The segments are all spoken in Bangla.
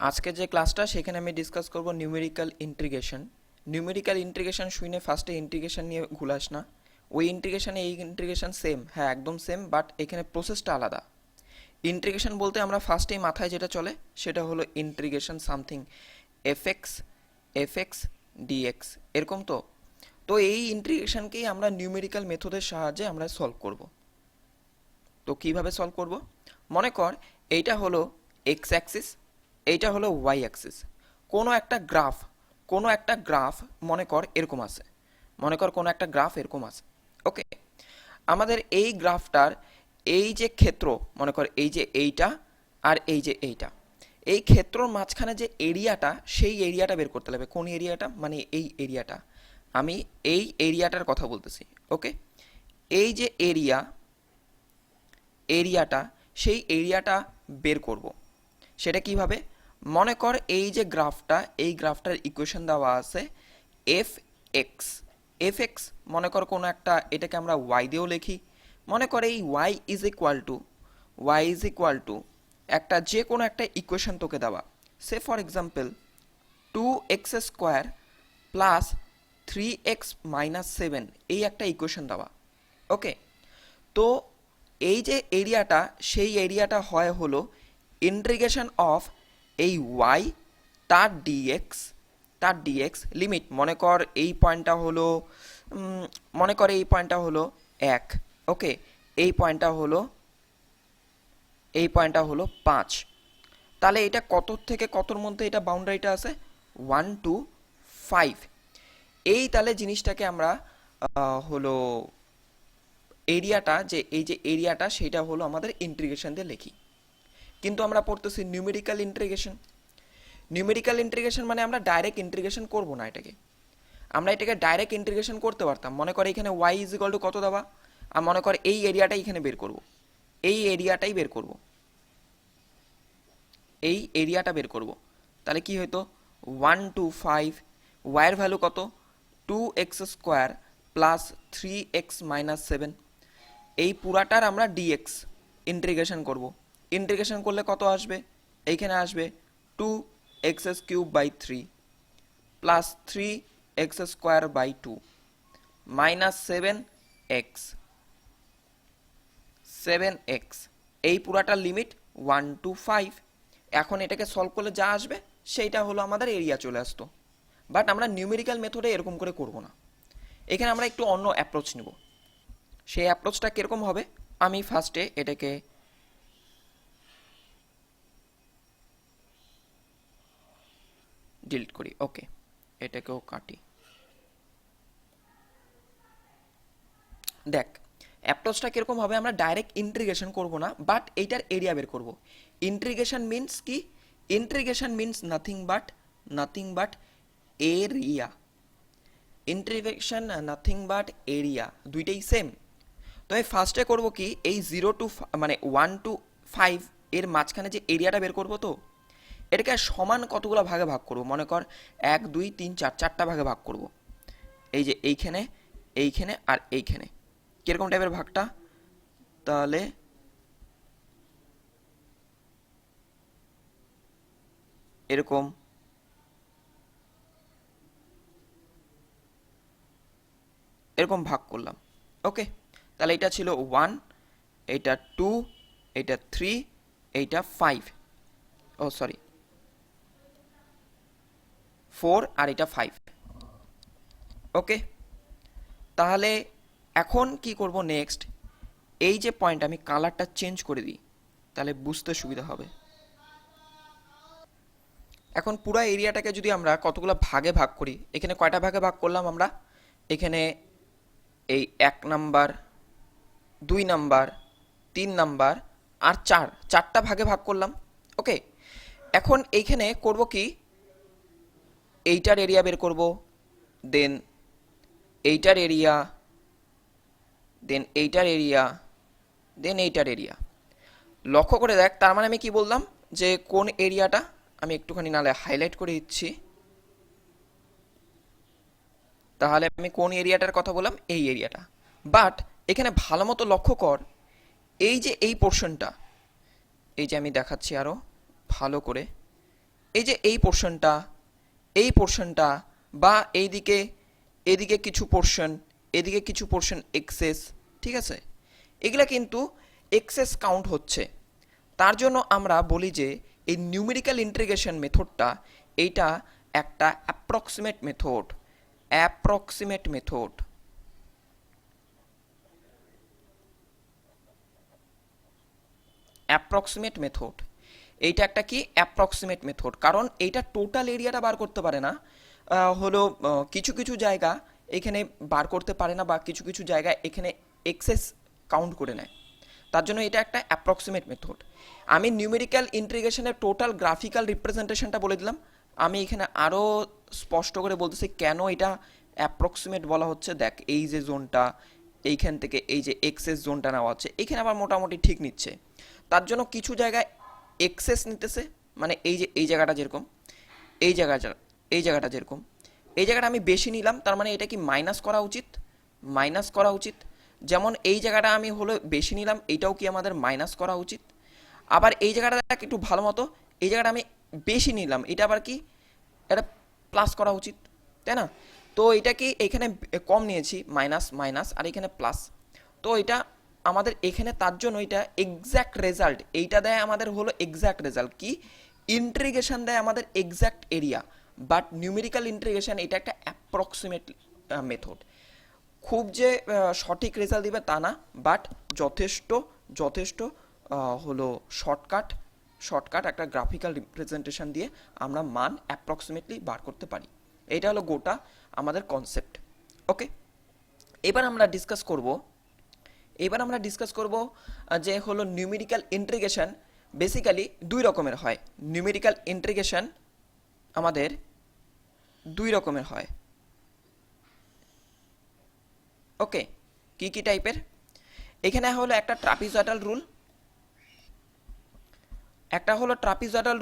আজকে যে ক্লাসটা সেখানে আমি ডিসকাস করব নিউমেরিক্যাল ইন্টিগ্রেশন। নিউমেরিক্যাল ইন্টিগ্রেশন শুনে ফার্স্টে ইন্টিগ্রেশন নিয়ে ঘুলাস না। ওই ইন্টিগ্রেশনে এই ইন্টিগ্রেশন সেম, হ্যাঁ একদম সেম, বাট এখানে প্রসেসটা আলাদা। ইন্টিগ্রেশন বলতে আমরা ফার্স্টেই মাথায় যেটা চলে সেটা হলো integration something FX FX DX, এরকম তো। তো এই ইন্টিগ্রেশনকেই আমরা নিউমেরিক্যাল মেথডের সাহায্যে আমরা সলভ করব। তো কিভাবে সলভ করব? মনে কর এইটা হলো এক্স অ্যাক্সিস, এইটা হলো ওয়াই অ্যাক্সিস। কোনো একটা গ্রাফ মনে কর এরকম আছে, মনে কর কোনো একটা গ্রাফ এরকম আছে। ওকে, আমাদের এই গ্রাফটার এই যে ক্ষেত্র, মনে কর এই যে এইটা আর এই যে এইটা, এই ক্ষেত্রর মাঝখানে যে এরিয়াটা, সেই এরিয়াটা বের করতে হবে। কোন এরিয়াটা? মানে এই এরিয়াটা। আমি এই এরিয়াটার কথা বলতেছি। ওকে, এই যে এরিয়াটা, সেই এরিয়াটা বের করব। সেটা কিভাবে? মনে কর এই যে গ্রাফটা, এই গ্রাফটার ইকুয়েশন দেওয়া আছে এফ এক্স। এফ এক্স মনে কর কোনো একটা, এটাকে আমরা ওয়াই দিয়েও লিখি। মনে কর এই ওয়াই ইজ ইকুয়াল টু একটা যে কোনো একটা ইকুয়েশন তোকে দেওয়া, সে for example 2x² plus 3x-7, এই একটা ইকুয়েশন দেওয়া। ওকে, তো এই যে এরিয়াটা, সেই এরিয়াটা হয় হলো ইন্টিগ্রেশন অফ এই ওয়াই তার ডিএক্স লিমিট। মনে কর এই পয়েন্টটা হলো এই পয়েন্টটা হলো 1। ওকে, এই পয়েন্টটা হলো 5। তাহলে এটা কত থেকে কতর মধ্যে এটা বাউন্ডারিটা আছে? 1 to 5। তাহলে জিনিসটাকে আমরা হলো এরিয়াটা, যে এই যে এরিয়াটা, সেটা হলো আমাদের ইন্টিগ্রেশন দিয়ে লিখি। কিন্তু আমরা পড়তেছি নিউমেরিক্যাল ইন্টিগ্রেশন। নিউমেরিক্যাল ইন্টিগ্রেশন মানে আমরা ডাইরেক্ট ইন্টিগ্রেশন করব না এটাকে। আমরা এটাকে ডাইরেক্ট ইন্টিগ্রেশন করতে পারতাম। মনে করে এখানে ওয়াই ইজ ইকুয়াল টু কত দেওয়া, আর মনে করে এই এরিয়াটাই এখানে বের করব, এই এরিয়াটাই বের করব, এই এরিয়াটা বের করব। তাহলে কি হতো? 1 to 5, ওয়াইয়ের ভ্যালু কত? 2x² plus 3x-7। এই পুরাটার আমরা ডিএক্স ইন্টিগ্রেশন করব। ইন্টিগ্রেশন করলে কত আসবে? এইখানে আসবে 2x³ plus 3x² minus 7x। এই পুরাটার লিমিট 1 to 5। এখন এটাকে সলভ করলে যা আসবে সেইটা হলো আমাদের এরিয়া চলে আসতো। বাট আমরা নিউমেরিক্যাল মেথডে এরকম করে করব না। এখানে আমরা একটু অন্য অ্যাপ্রোচ নেব। সেই অ্যাপ্রোচটা কীরকম হবে? আমি ফার্স্টে এটাকে ডিলিট করি। ওকে, এটাকেও কাটি। দেখ অ্যাপ্রোচটা কীরকম হবে? আমরা ডাইরেক্ট ইন্টিগ্রেশন করব না, বাট এইটার এরিয়া বের করব। ইন্টিগ্রেশন মিনস কি? Integration means nothing but area. Integration nothing but area, দুইটাই সেম। তো আমি ফার্স্টে করবো কি, এই 1 to 5 এর মাঝখানে যে এরিয়াটা বের করবো, তো এটাকে সমান কতগুলো ভাগে ভাগ করব। মনে কর 1 2 3 4, চারটা ভাগে ভাগ করব। এই যে এইখানে আর এইখানে। কিরকম টাইপের ভাগটা? তাহলে এরকম ভাগ করলাম। ওকে, তাহলে এটা ছিল 1, এটা 2, এটা 3, এইটা 5, ও সরি 4, আর এটা 5। ওকে, তাহলে এখন কি করব নেক্সট? এই যে পয়েন্ট, আমি কালারটা চেঞ্জ করে দিই, তাহলে বুঝতে সুবিধা হবে। এখন পুরো এরিয়াটাকে যদি আমরা কতগুলো ভাগে ভাগ করি, এখানে কয়টা ভাগে ভাগ করলাম আমরা? এখানে এই 1 নাম্বার, 2 নাম্বার, 3 নাম্বার আর চারটা ভাগে ভাগ করলাম। ওকে, এখন এইখানে করব কি, এইটার এরিয়া বের করব, দেন এইটার এরিয়া, দেন এইটার এরিয়া, দেন এইটার এরিয়া। লক্ষ্য করে দেখ, তার মানে আমি কি বললাম, যে কোন এরিয়াটা, আমি একটুখানি নালে হাইলাইট করে দিচ্ছি। তাহলে আমি কোন এরিয়াটার কথা বললাম? এই এরিয়াটা। বাট এখানে ভালো মতো লক্ষ্য কর, এই যে এই পোর্শনটা, এই যে আমি দেখাচ্ছি আরো ভালো করে, এই যে এই পোর্শনটা বা এইদিকে এদিকে কিছু পোর্শন, এদিকে কিছু পোর্শন এক্সেস, ঠিক আছে, এগুলা কিন্তু এক্সেস কাউন্ট হচ্ছে। তার জন্য আমরা বলি যে এই নিউমেরিক্যাল ইন্টিগ্রেশন মেথডটা এইটা একটা approximate method. Approximate method approximate method এইটা একটা কি অ্যাপ্রক্সিমেট মেথড, কারণ এইটা টোটাল এরিয়াটা বার করতে পারে না, হলো কিছু কিছু জায়গা এখানে বার করতে পারে না, বা কিছু কিছু জায়গা এখানে এক্সেস কাউন্ট করে নেয়। তার জন্য এটা একটা অ্যাপ্রক্সিমেট মেথড। আমি নিউমেরিক্যাল ইন্টিগ্রেশনের টোটাল গ্রাফিক্যাল রিপ্রেজেন্টেশনটা বলে দিলাম। আমি এখানে আরও স্পষ্ট করে বলতেছি কেন এটা অ্যাপ্রক্সিমেট বলা হচ্ছে। দেখ এই যে জোনটা, এইখান থেকে এই যে এক্সেস জোনটা নেওয়া হচ্ছে, এখানে আবার মোটামুটি ঠিক নিচ্ছে। তার জন্য কিছু জায়গায় এক্সেস নিতেছে, মানে এই যে এই জায়গাটা যেরকম, এই জায়গাটা এই জায়গাটা যেরকম, এই জায়গাটা আমি বেশি নিলাম, তার মানে এটা কি মাইনাস করা উচিত, মাইনাস করা উচিত। যেমন এই জায়গাটা আমি হলো বেশি নিলাম, এইটাও কি আমাদের মাইনাস করা উচিত। আবার এই জায়গাটা একটু ভালো মতো, এই জায়গাটা আমি বেশি নিলাম, এটা আবার কি এটা প্লাস করা উচিত, তাই না? তো এটা কি এখানে কম নিয়েছি, মাইনাস মাইনাস, আর এখানে প্লাস। তো এটা আমাদের এখানে তার জন্য এটা এক্স্যাক্ট রেজাল্ট, এইটা দেয় আমাদের হলো এক্স্যাক্ট রেজাল্ট। কি ইন্টিগ্রেশন দেয় আমাদের exact area, but numerical integration এটা একটা অ্যাপ্রক্সিমেট মেথড। খুব যে সঠিক রেজাল্ট দিবে তা না, বাট যথেষ্ট যথেষ্ট হলো শর্টকাট একটা গ্রাফিক্যাল রিপ্রেজেন্টেশন দিয়ে আমরা মান অ্যাপ্রক্সিমেটলি বার করতে পারি। এটা হলো গোটা আমাদের কনসেপ্ট। ওকে, এবার আমরা ডিসকাস করব যে হলো নিউমেরিক্যাল ইন্টিগ্রেশন বেসিক্যালি দুই রকমের হয়। নিউমেরিক্যাল ইন্টিগ্রেশন আমাদের দুই রকমের হয়। ওকে, কি কি টাইপের? এখানে হলো একটা ট্রাপিজয়েডাল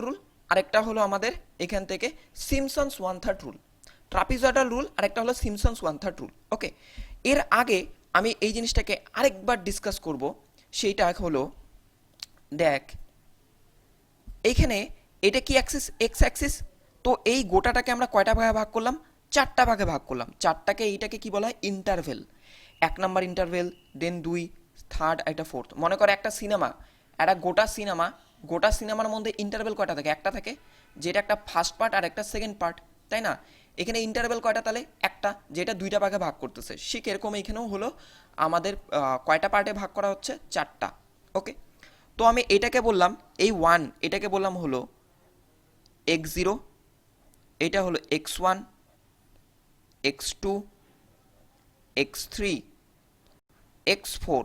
রুল, আর একটা হলো আমাদের এখান থেকে সিমসন্স 1/3 রুল। ট্রাপিজয়েডাল রুল আর একটা হলো সিমসন্স 1/3 রুল। ওকে, এর আগে আমি এই জিনিসটাকে আরেকবার ডিসকাস করব। সেইটা হলো, দেখ এইখানে এটা কি অ্যাক্সিস, এক্স অ্যাক্সিস। তো এই গোটাটাকে আমরা কয়টা ভাগে ভাগ করলাম, চারটা ভাগে ভাগ করলাম। চারটাকে এইটাকে কি বলা হয়, ইন্টারভেল। 1 নাম্বার ইন্টারভেল, দেন 2, থার্ড, একটা ফোর্থ। মনে করো একটা সিনেমা, একটা গোটা সিনেমার মধ্যে ইন্টারভেল কয়টা থাকে, একটা থাকে, যেটা একটা ফার্স্ট পার্ট আর একটা সেকেন্ড পার্ট, তাই না? এখানে ইন্টারভেল কয়টা, তাহলে একটা, যেটা দুইটা ভাগে ভাগ করতেছে। ঠিক এরকম এখানেও হলো আমাদের কয়টা পার্টে ভাগ করা হচ্ছে, চারটা। ওকে, তো আমি এটাকে বললাম এই 1, এটাকে বললাম হলো x0, এটা হলো x1, x2, x3, x4।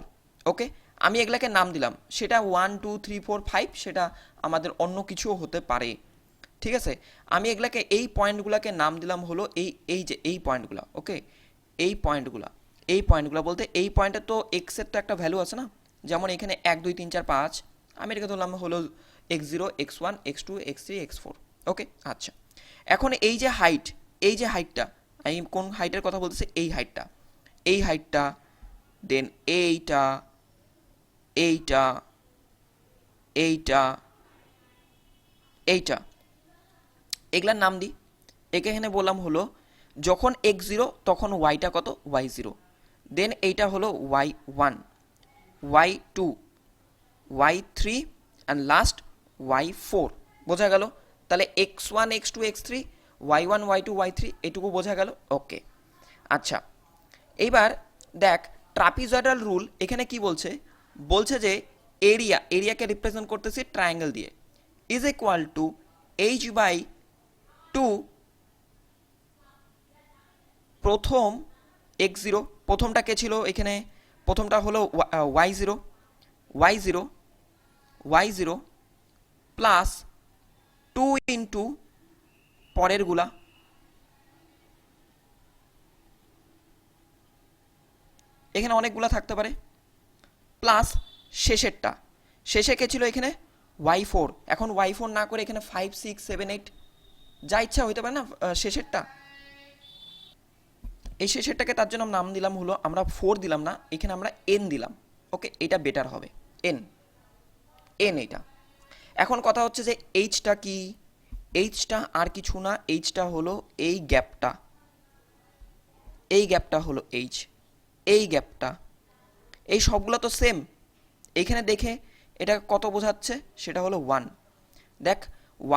ওকে, আমি এগুলাকে নাম দিলাম, সেটা 1 2 3 4 5, সেটা আমাদের অন্য কিছুও হতে পারে, ঠিক আছে? আমি এগুলাকে এই পয়েন্টগুলোকে নাম দিলাম হলো এই যে এই পয়েন্টগুলো। ওকে, এই পয়েন্টগুলো বলতে এই পয়েন্টে তো এক্সের তো একটা ভ্যালু আছে না, যেমন এখানে 1 2 3 4 5, আমি এটাকে ধরলাম হলো x0, x1, x2, x3, x4। ওকে, আচ্ছা, এখন এই যে হাইটটা, আমি কোন হাইটের কথা বলতেছি, এই হাইটটা, দেন এইটা, এগুলার নাম দিই। একে এখানে বললাম হলো যখন x0 তখন ওয়াইটা কত, y0, দেন এইটা হলো y1, y2, y3 and last y4। বোঝা গেল? তাহলে x1 x2 x3, y1 y2 y3, এটুকু বোঝা গেল। ওকে, আচ্ছা, এইবার দেখ ট্রাপিজয়েডাল রুল এখানে কি বলছে যে এরিয়াকে রিপ্রেজেন্ট করতেছি ট্রায়াঙ্গেল দিয়ে, ইজ ইকুয়াল টু h/2 প্রথম x0, প্রথমটা কে ছিল এখানে, প্রথমটা হলো y0 প্লাস 2 ইন্টু পরেরগুলা, এখানে অনেকগুলা থাকতে পারে, প্লাস শেষে কে ছিল এখানে y4। এখন y4 না করে এখানে 5 6 7 8 যা ইচ্ছা হইতে পারে না শেষেরটা, এই শেষেরটাকে তার জন্য নাম দিলাম হলো, আমরা 4 দিলাম না, এখানে আমরা n দিলাম। ওকে, এটা বেটার হবে, n এটা। এখন কথা হচ্ছে যে এইচটা কি, এইচটা আর কিছু না, এইচটা হলো এই গ্যাপটা, এই গ্যাপটা হলো এইচ, এই গ্যাপটা, এই সবগুলো তো সেম। এইখানে দেখে এটা কত বোঝাচ্ছে, সেটা হলো 1। দেখ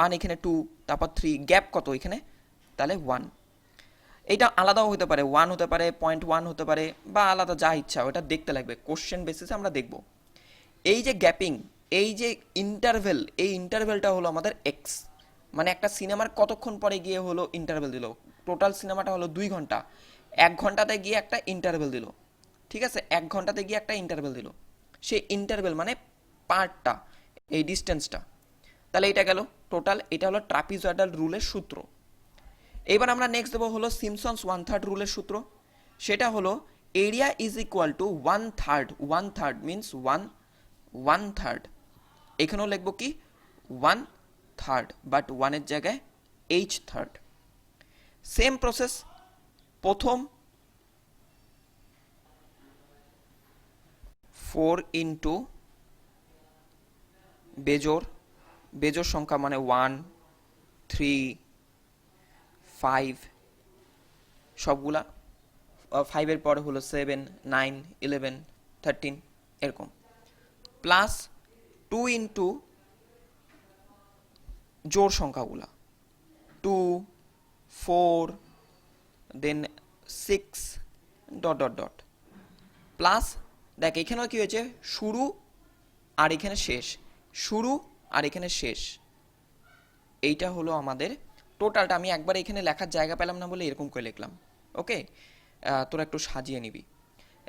1, এখানে 2, তারপর 3, গ্যাপ কত এখানে, তাহলে 1। এইটা আলাদাও হতে পারে, 1 হতে পারে, 0.1 হতে পারে, বা আলাদা যা ইচ্ছা ওটা দেখতে লাগবে, কোশ্চেন বেসিসে আমরা দেখব। এই যে গ্যাপিং, এই যে ইন্টারভেল, এই ইন্টারভেলটা হলো আমাদের এক্স। মানে একটা সিনেমার কতক্ষণ পরে গিয়ে হলো ইন্টারভেল দিল, টোটাল সিনেমাটা হলো 2 ঘন্টা, 1 ঘন্টাতে গিয়ে একটা ইন্টারভেল দিল, ঠিক আছে, 1 ঘন্টাতে গিয়ে একটা ইন্টারভেল দিল, সেই ইন্টারভেল মানে পার্টটা, এই ডিস্টেন্সটা। তাহলে এটা গেল টোটাল, এটা হলো ট্রাপিজয়েডাল রুলের সূত্র। এবার আমরা নেক্সট দেবো হলো সিমসন্স 1/3 রুলের সূত্র। সেটা হলো area is equal two 1/3, 1/3 means 1/3। এখানেও লিখবো কি 1/3, বাট 1-এর জায়গায় h/3। সেম প্রসেস, প্রথম 4 ইন্টু বেজোর, বেজোর সংখ্যা মানে 1, 3, 5, সবগুলা, 5-এর পরে হলো 7, 9, 11, 13 এরকম, প্লাস 2 ইন্টু জোড় সংখ্যাগুলা 2, 4, দেন 6, ডট ডট ডট, প্লাস দেখ এখানেও কি হয়েছে, শুরু আর এখানে শেষ, শুরু আর এখানে শেষ। এইটা হলো আমাদের টোটালটা। আমি একবার এখানে লেখার জায়গা পেলাম না বলে এরকম করে লিখলাম, ওকে, তোরা একটু সাজিয়ে নিবি।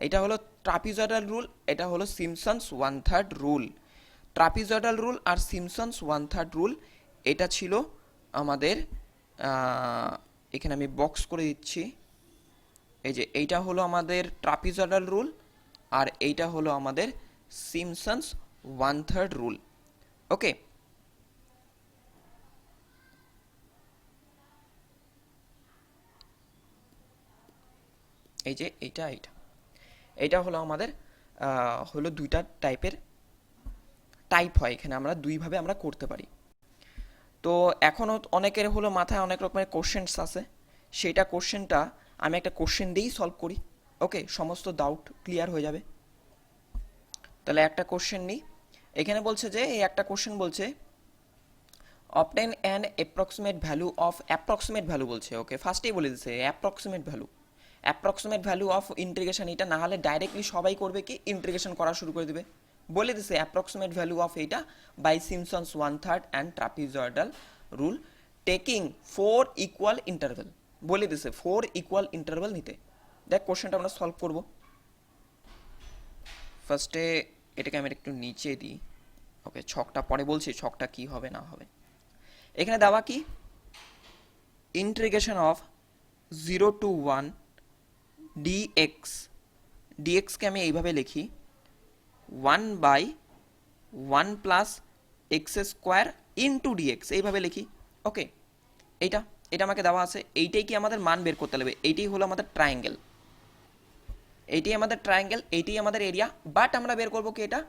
এটা হলো ট্রাপিজয়েডাল রুল, এটা হলো সিমসন্স 1/3 রুল। ট্রাপিজয়েডাল রুল আর সিমসন্স 1/3 রুল, এটা ছিল আমাদের, এখানে আমি বক্স করে দিচ্ছি, এই যে এইটা হলো আমাদের ট্রাপিজয়েডাল রুল, আর এইটা হলো আমাদের সিমসন্স 1/3 রুল, ওকে। এই যে এইটা এইটা হলো আমাদের হলো দুইটা টাইপের টাইপ হয়, এখানে আমরা দুইভাবে আমরা করতে পারি। তো এখনও অনেকের হলো মাথায় অনেক রকমের কোশ্চেনস আছে, সেটা কোশ্চেনটা আমি একটা কোশ্চেন দিয়েই সলভ করি, ওকে, সমস্ত ডাউট ক্লিয়ার হয়ে যাবে। তাহলে একটা কোশ্চেন নিই। এখানে বলছে যে, এই একটা কোশ্চেন বলছে obtain an approximate value of, approximate value বলছে, ওকে, ফার্স্টেই বলে দিচ্ছে approximate value, approximate value of integration. এটা না হলে ডাইরেক্টলি সবাই করবে কি, ইন্টিগ্রেশন করা শুরু করে দেবে। বলে দিছে অ্যাপ্রক্সিমেট ভ্যালু অফ এইটা by Simpsons 1/3 and trapezoidal rule taking 4 equal interval. বলে দিছে 4 ইকুয়াল ইন্টারভেল নিতে। দেখ কোশ্চেনটা আমরা সলভ করব। ফার্স্টে এটাকে আমি একটু নিচে দিই, ওকে, ছকটা পরে বলছি ছকটা কি হবে না হবে। এখানে দেওয়া কি, ইন্টিগ্রেশন অফ 0 to 1 dx, dxকে আমি এইভাবে লিখি 1/1 plus X square into DX, এইভাবে লিখি, ওকে। এইটা এটা আমাকে দেওয়া আছে, এইটাই কি আমাদের মান বের করতে হবে, এইটাই হলো আমাদের ট্রায়াঙ্গেল, এইটাই আমাদের ট্রায়াঙ্গেল, এইটাই আমাদের এরিয়া, বাট আমরা বের করবো কি, এটা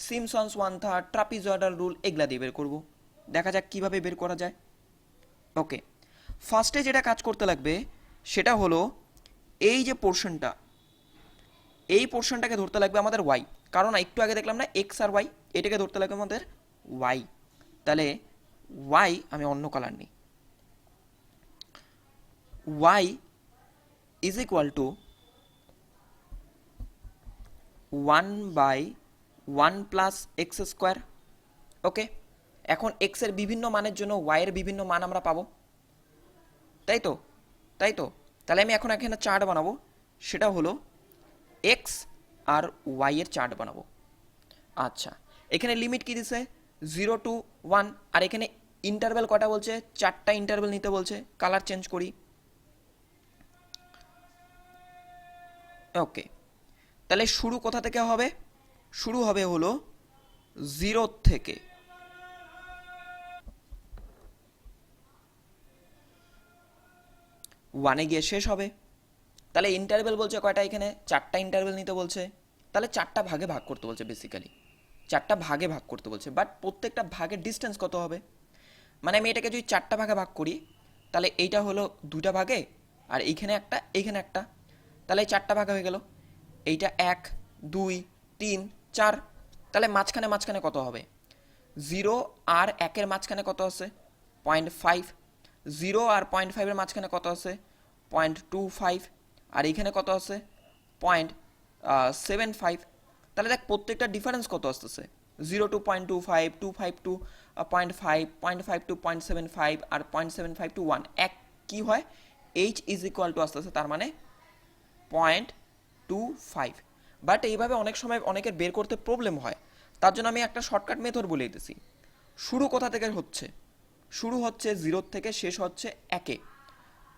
সিমসন্স 1/3 ট্রাপিজয়েডাল রুল এগুলা দিয়ে বের করবো। দেখা যাক কিভাবে বের করা যায়, ওকে। ফার্স্টে যেটা কাজ করতে লাগবে সেটা হলো এই যে পোর্শনটা, এই পোর্শনটাকে ধরতে লাগবে আমাদের ওয়াই, কারণ একটু আগে দেখলাম না এক্স আর ওয়াই, এটাকে ধরতে লাগবে আমাদের ওয়াই। তাহলে ওয়াই, আমি অন্য কালার নিই, Y is equal to 1/1 plus X square, okay. এখন এক্স এর বিভিন্ন মানের জন্য ওয়াই এর বিভিন্ন মান আমরা পাবো, তাই তো, তাই তো। তাহলে আমি এখন এখানে চার্ট বানাবো, সেটা হলো এক্স আর ওয়াই এর চার্ট বানাবো। আচ্ছা, এখানে লিমিট কি দিছে 0 to 1, আর এখানে ইন্টারভেল কটা বলছে, 4টা ইন্টারভেল নিতে বলছে। কালার চেঞ্জ করি, ওকে। তাহলে শুরু কোথা থেকে হবে, শুরু হবে হলো 0 থেকে, 1-এ গিয়ে শেষ হবে। তাহলে ইন্টারভেল বলছে কয়টা, এখানে 4টা ইন্টারভেল নিতে বলছে, তাহলে 4টা ভাগে ভাগ করতে বলছে, বেসিক্যালি 4টা ভাগে ভাগ করতে বলছে, বাট প্রত্যেকটা ভাগের ডিস্টেন্স কত হবে, মানে আমি এটাকে যদি 4টা ভাগে ভাগ করি, তাহলে এইটা হলো 2টা ভাগে, আর এইখানে একটা, তাহলে এই 4টা ভাগ হয়ে গেল। এইটা 1 2 3 4, তাহলে মাঝখানে কত হবে? 0 আর 1-এর মাঝখানে কত আছে? 0.5। 0 আর 0.5-এর মাঝখানে কত আছে? 0.25। আর এইখানে কত আছে? 0.75। তাহলে দেখ প্রত্যেকটা ডিফারেন্স কত আসতেছে, 0 টু 0.25, 25 টু 0.5, 0.5 টু 0.75, আর 0.75 টু 1। এক কি হয়, এইচ ইজ ইকুয়াল টু আসতেছে, তার মানে 0.25। বাট এইভাবে অনেক সময় অনেকের বের করতে প্রবলেম হয়, তার জন্য আমি একটা শর্টকাট মেথড বলে দিতেছি। শুরু কোথা থেকে হচ্ছে? শুরু হচ্ছে 0 থেকে, শেষ হচ্ছে 1-এ।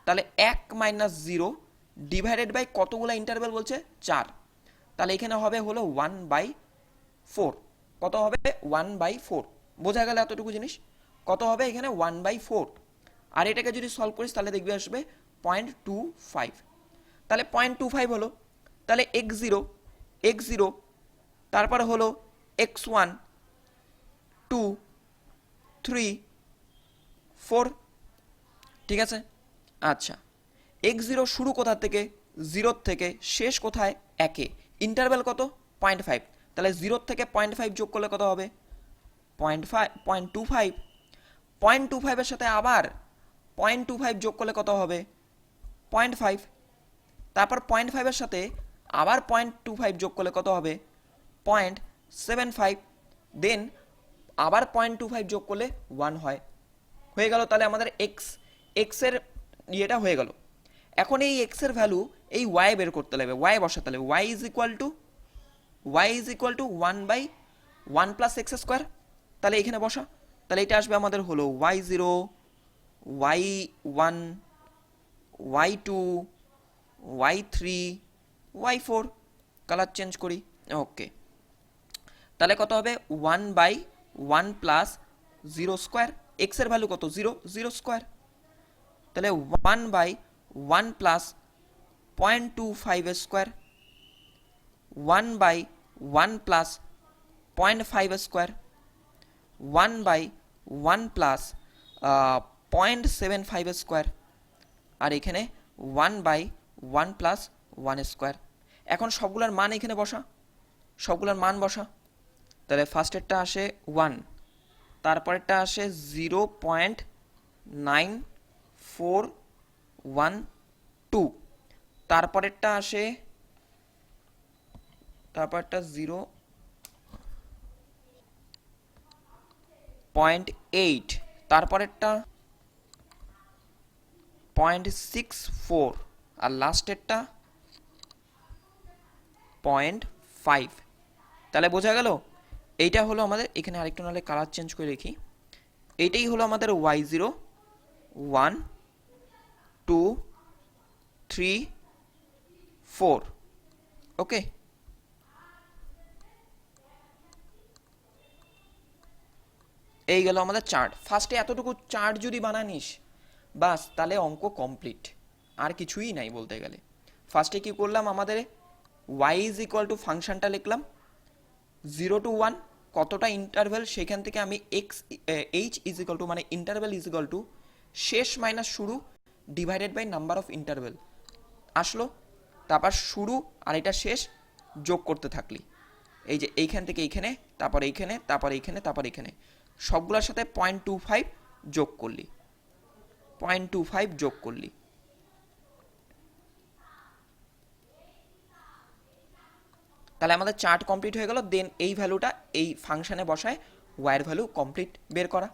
তাহলে 1 মাইনাস 0 ডিভাইডেড বাই কতগুলো ইন্টারভ্যাল বলছে? 4। তাহলে এখানে হবে হলো 1/4। কত হবে? 1/4। বোঝা গেল এতটুকু জিনিস? কত হবে এখানে? 1/4। আর এটাকে যদি সলভ করিস তাহলে দেখবি আসবে 0.25। তাহলে 0.25 হলো, তাহলে x0, তারপরে হলো x1 2 3 4। ঠিক আছে? আচ্ছা, x0 শুরু কোথা থেকে? 0 থেকে, শেষ কোথায়? 1-এ। ইন্টারভ্যাল কত? 0.5। তাহলে 0 থেকে 0.5 যোগ করলে কত হবে? 0.25। 0.25-এর সাথে আবার 0.25 যোগ করলে কত হবে? 0.5। তারপর 0.5-এর সাথে আবার 0.25 যোগ করলে কত হবে? 0.75। দেন আবার 0.25 যোগ করলে 1 হয়। হয়ে গেল তাহলে আমাদের এক্সের ইয়েটা হয়ে গেল। এখন এই এক্সের ভ্যালু এই ওয়াই বের করতে লাগবে, ওয়াই বসাতে লাগবে। Y is equal to 1/1 plus X square. তাহলে এখানে বসা, তাহলে এটা আসবে আমাদের হলো y0, y1, y2, y3, y4। Colour change করি, ওকে। তাহলে কত হবে? 1/1 প্লাস 0 স্কোয়ার। এক্সের ভ্যালু কত? 0, 0 স্কোয়ার। তাহলে 1/1 plus 0.25 square, 1/1 plus 0.5 square, 1/1 plus 0.75 square, আর এখানে 1/1 প্লাস 1 স্কোয়ার। এখন সবগুলোর মান এখানে বসা, সবগুলোর মান বসা। তাহলে ফার্স্টেরটা আসে 1, তারপরেরটা আসে 0.9412, তারপরেরটা আসে, তারপরটা 0.8, তারপরেরটা 0.64, আর লাস্টেরটা 0.5। তাহলে বোঝা গেল? এইটা হলো আমাদের, এখানে আরেকটু নাহলে কালার চেঞ্জ করে রেখি। এইটাই হলো আমাদের y0, 1 2 3 4। ওকে, এই গেল আমাদের চার্ট। ফার্স্টে এতটুকু চার্ট যদি বানানিস বাস, তাহলে অঙ্ক কমপ্লিট, আর কিছুই নাই বলতে গেলে। ফার্স্টে কি করলাম, আমাদের y ইজ ইকুয়াল টু ফাংশনটা লিখলাম 0 to 1 কতটা ইন্টারভ্যাল, সেখান থেকে আমি এইচ ইজ ইকুয়াল টু, মানে ইন্টারভ্যাল ইজ ইকুয়াল টু শেষ মাইনাস শুরু divided by number of interval আসলো। তারপর শুরু আর এটা শেষ যোগ করতে থাকলি, এই যে এইখান থেকে এইখানে, তারপর এইখানে, তারপর এইখানে, তারপর এইখানে, সবগুলোর সাথে 0.25 যোগ করলি, 0.25 যোগ করলি। তাহলে আমাদের চার্ট কমপ্লিট হয়ে গেল। দেন এই ভ্যালুটা এই ফাংশনে বসায় ওয়াইয়ের ভ্যালু কমপ্লিট বের করা।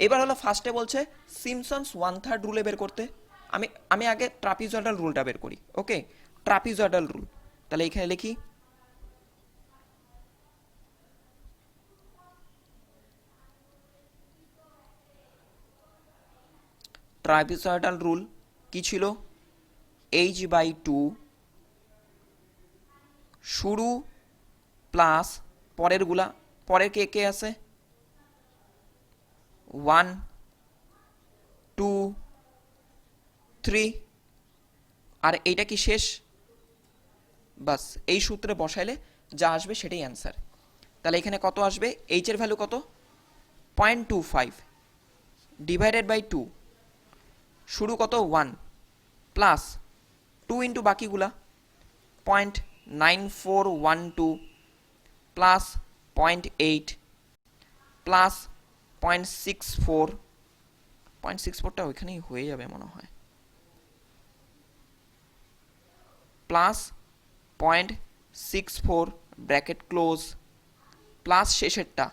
এবার হলো ফার্স্টে বলছে সিমসনস 1/3 রুলে বের করতে। আমি আগে ট্রাপিজয়েডাল রুলটা বের করি। ওকে, ট্রাপিজয়েডাল রুল। তাহলে এখানে লিখি ট্রাপিজয়েডাল রুল কি ছিল? h/2 শুরু প্লাস পরেরগুলা, পরের কে কে আছে 1 2 3, আর এইটা কি শেষ? বাস এই সূত্রে বসাইলে যা আসবে সেটাই অ্যান্সার। তাহলে এখানে কত আসবে? এইচ এর ভ্যালু কত? 0.25। ডিভাইডেড বাই 2, শুরু কত 1, প্লাস 2 ইন্টু বাকিগুলা 0.9412 প্লাস 0.8 প্লাস 0.64, 0.64টা ওইখানেই হয়ে যাবে মনে হয়, প্লাস 0.64 ব্র্যাকেট ক্লোজ প্লাস শেষেরটা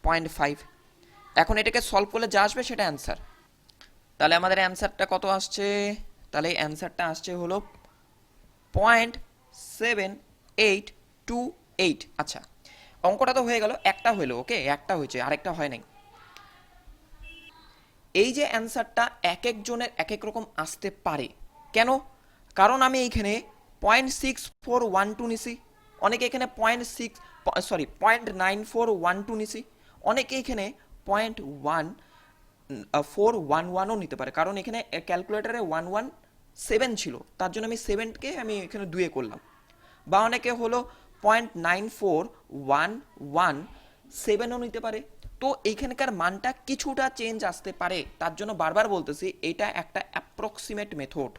0.5। এখন এটাকে সলভ করলে যা আসবে সেটা অ্যান্সার। তাহলে আমাদের অ্যান্সারটা কত আসছে? তাহলে অ্যান্সারটা আসছে হলো 0.7828। আচ্ছা, অঙ্কটা তো হয়ে গেল, একটা হলো, ওকে একটা হয়েছে, আরেকটা হয় নাই। এই যে অ্যান্সারটা এক একজনের এক এক রকম আসতে পারে, কেন? কারণ আমি এইখানে 0.6412 নিছি, অনেকে এখানে 0.9412 নিছি, অনেকে এখানে 0.1411ও নিতে পারে, কারণ এখানে ক্যালকুলেটারে 117 ছিল, তার জন্য আমি 7কে আমি এখানে 2 করলাম। বা অনেকে হলো 0.9411 নিতে পারে। তো এইখানকার মানটা কিছুটা চেঞ্জ আসতে পারে, তার জন্য বারবার বলতেছি এটা একটা অ্যাপ্রক্সিমেট মেথড।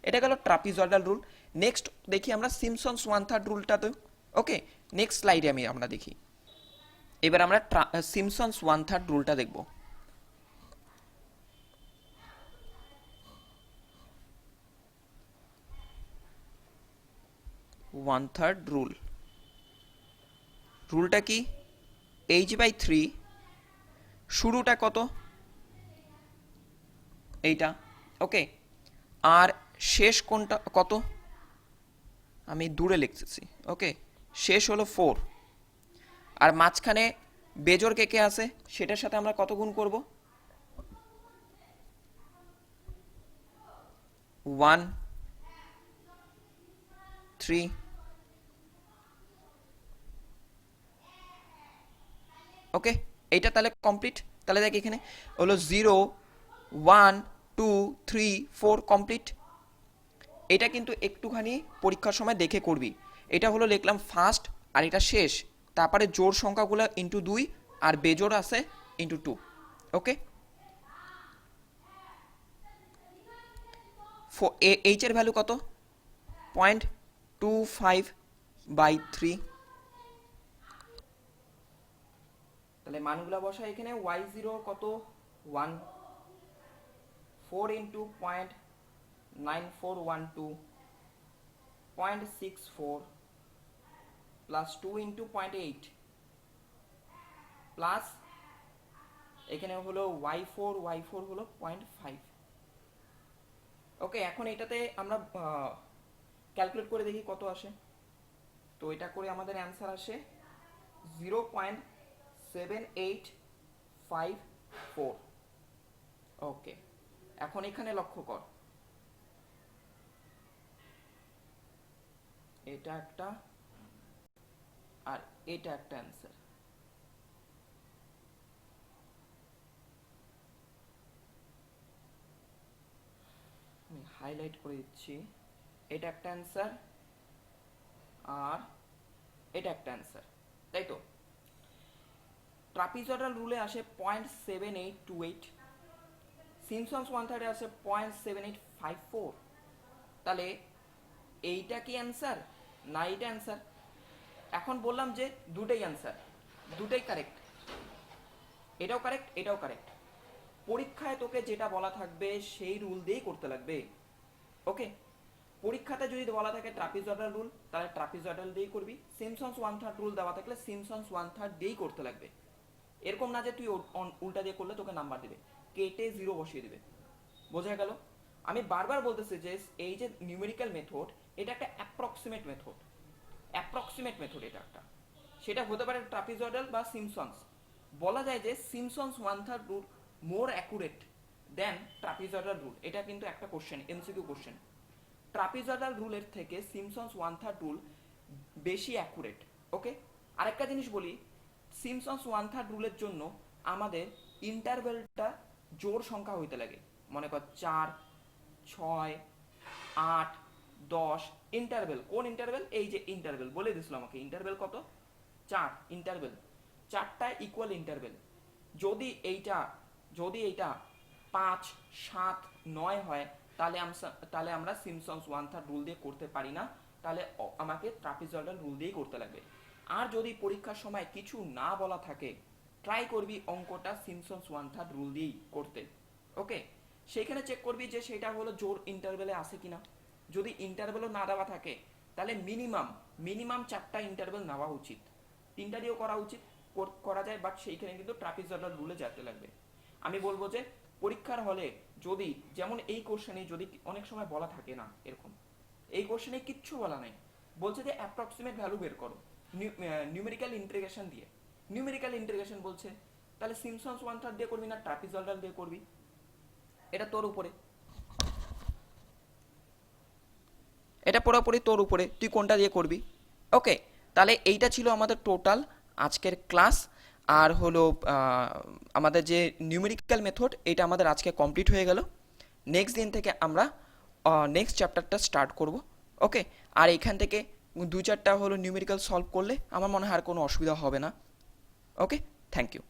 এটা গেল ট্রাপিজয়েডাল রুল। নেক্সট দেখি আমরা সিমসনস 1/3 রুলটাতে। ওকে, নেক্সট স্লাইডে আমরা দেখি। এবার আমরা সিমসনস 1/3 রুলটা দেখব। 1/3 রুল, রুলটা কি? h/3, শুরুটা কত? এইটা, ওকে, আর শেষ কোনটা কত? আমি দূরে লিখতেছি, ওকে, শেষ হলো 4, আর মাঝখানে বেজোর কে কে আছে সেটার সাথে আমরা কত গুণ করব? 1, 3, ওকে, এইটা তাহলে কমপ্লিট। তাহলে দেখ এখানে হলো 0, 1, 2, 3, 4 কমপ্লিট। এটা কিন্তু একটুখানি পরীক্ষার সময় দেখে করবি। এটা হলো লিখলাম ফার্স্ট, আর এটা শেষ, তারপরে জোড় সংখ্যাগুলো ইন্টু 2 আর বেজোড় আছে ইন্টু 2। ওকে, এইচ এর ভ্যালু কত? 0.25/3। তাহলে মানগুলা বসা এখানে y0 কত? 1, 4 ইন্টু 0.9412 0.64 প্লাস 2 ইন্টু 0.8 প্লাস এখানে হলো y4 হলো 0.5। ওকে, এখন এটাতে আমরা ক্যালকুলেট করে দেখি কত আসে। তো এটা করে আমাদের অ্যান্সার আসে 0.7854। ওকে, এখন এখানে লক্ষ্য কর, এটা একটা আর এটা একটা অ্যান্সার। আমি হাইলাইট করে দিচ্ছি, এটা একটা অ্যান্সার আর এটা একটা অ্যান্সার, তাই তো? ট্রাপিজয়েডাল রুলে আসে 0.7828, সিমসনস 1/3 আসে 0.7854। তাহলে এইটা কি অ্যান্সার না এইটা অ্যান্সার? এখন বললাম যে দুটাই অ্যান্সার, দুটাই কারেক্ট, এটাও কারেক্ট এটাও কারেক্ট। পরীক্ষায় তোকে যেটা বলা থাকবে সেই রুল দিয়েই করতে লাগবে। ওকে, পরীক্ষাতে যদি বলা থাকে ট্রাপিজয়েডাল রুল, তাহলে ট্রাপিজয়েডাল দিয়েই করবি। সিমসনস 1/3 রুল দেওয়া থাকলে সিমসনস 1/3 দিয়েই করতে লাগবে। এরকম না যে তুই উল্টা দিয়ে করলে তোকে নাম্বার দিবে, কেটে 0 বসিয়ে দিবে। বোঝা গেল? আমি বারবার বলতেছি যে এই যে নিউমেরিক্যাল মেথড, এটা একটা অ্যাপ্রক্সিমেট মেথড, অ্যাপ্রক্সিমেট মেথড এটা একটা। সেটা হতে পারে ট্রাপিজয়েডাল বা সিমসনস। বলা যায় যে সিমসনস 1/3 রুল মোর অ্যাকুরেট দেন ট্রাপিজয়েডাল রুল। এটা কিন্তু একটা কোশ্চেন, এমসিকিউ কোশ্চেন। ট্রাপিজয়েডাল রুলের থেকে সিমসনস 1/3 রুল বেশি অ্যাকুরেট। ওকে, আরেকটা জিনিস বলি, সিমসনস 1/3 রুলের জন্য আমাদের ইন্টারভেলটা জোড় সংখ্যা হইতে লাগে। মনে কর 4, 6, 8, 10 ইন্টারভেল। কোন ইন্টারভেল? এই যে ইন্টারভেল বলে দিছিল আমাকে, ইন্টারভেল কত? 4 ইন্টারভেল, 4টা ইকুয়াল ইন্টারভেল। যদি এইটা যদি এটা 5, 7, 9 হয় তাহলে আমরা সিমসন্স 1/3 রুল দিয়ে করতে পারি না, তাহলে আমাকে ট্রাপিজয়েডাল রুল দিয়েই করতে লাগবে। আর যদি পরীক্ষার সময় কিছু না বলা থাকে, ট্রাই করবি অঙ্কটা সিমসন্স 1/3 রুল দিয়েই করতে। ওকে, সেইখানে চেক করবি যে সেটা হলো জোর ইন্টারভেলে আছে কিনা। যদি ইন্টারভেলও না দেওয়া থাকে তাহলে মিনিমাম 4টা ইন্টারভেল নেওয়া উচিত, 3টা দিয়েও করা উচিত, করা যায়, বাট সেইখানে কিন্তু ট্রাপিজয়েডাল রুলে যেতে লাগবে। আমি বলবো যে পরীক্ষার হলে যদি যেমন এই কোশ্চেনে যদি অনেক সময় বলা থাকে না, এরকম এই কোশ্চেনে কিচ্ছু বলা নাই, বলছে যে অ্যাপ্রক্সিমেট ভ্যালু বের করো নিউমেরিক্যাল ইন্টিগ্রেশন দিয়ে। নিউমেরিক্যাল ইন্টিগ্রেশন বলছে, তাহলে সিমসন্স 1/3 দিয়ে করবি না ট্রাপিজয়েডাল দিয়ে করবি, এটা তোর উপরে, এটা পুরোপুরি তোর উপরে, তুই কোনটা দিয়ে করবি। ওকে, তাহলে এইটা ছিল আমাদের টোটাল আজকের ক্লাস। আর হলো আমাদের যে নিউমেরিক্যাল মেথড, এটা আমাদের আজকে কমপ্লিট হয়ে গেল। নেক্সট দিন থেকে আমরা নেক্সট চ্যাপ্টারটা স্টার্ট করব। ওকে, আর এইখান থেকে 2-4টা হলো নিউমেরিক্যাল সলভ করলে আমার মনে হয় আর কোনো অসুবিধা হবে না। ওকে, থ্যাংক ইউ।